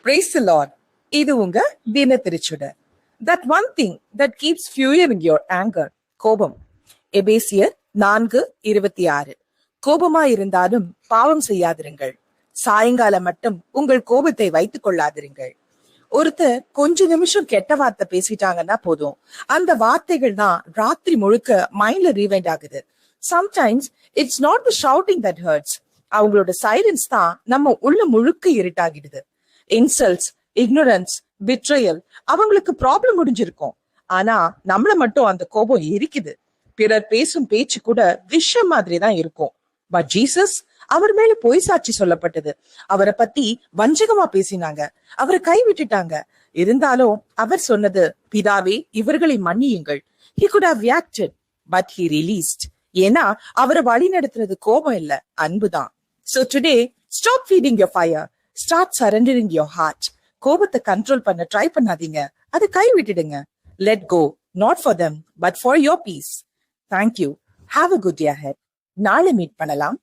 Praise the Lord. இது உங்க தின திருச்சுடர். That one thing that keeps fueling your anger. கோபம். எபேசியர் 4:26. கோபமா இருந்தாலும் பாவம் செய்யாதிருங்கள். சாயங்காலம் மட்டும் உங்கள் கோபத்தை வைத்துக் கொள்ளாதிருங்கள். ஒருத்தர் கொஞ்ச நிமிஷம் கெட்ட வார்த்தை பேசிட்டாங்கன்னா போதும், அந்த வார்த்தைகள் தான் ராத்திரி முழுக்க மைண்ட்ல ரீவைண்ட் ஆகுது. Sometimes it's not the shouting that hurts. அவங்களோட சைலன்ஸ் தான் நம்ம உள்ள முழுக்க இருட்டாகிடுது. இன்சல்ட்ஸ், இக்னோரன்ஸ், பிட்ரையல், அவங்களுக்கு ப்ராப்ளம் முடிஞ்சிருக்கும். ஆனா நம்மள மட்டும் அந்த கோபம் எரிக்குது. பிறர் பேசும் பேச்சு கூட விஷம் மாதிரி தான் இருக்கும். பட் ஜீசஸ், அவர் மேல பொய் சாட்சி சொல்லப்பட்டது. அவரை பத்தி வஞ்சகமா பேசினாங்க, அவரை கைவிட்டுட்டாங்க. இருந்தாலும் அவர் சொன்னது, பிதாவே இவர்களை மன்னியுங்கள். He could have reacted, but he released. ஏன்னா அவரை வழி நடத்துறது கோபம் இல்ல, அன்புதான். So today, stop feeding your fire. Start surrendering your heart. கோபத்தை கண்ட்ரோல் பண்ண ட்ரை பண்ணாதீங்க, அதை கை விட்டுடுங்க. Let go, not for them, but for your peace. Thank you. Have a good day ahead. நாளை மீட் பண்ணலாம்.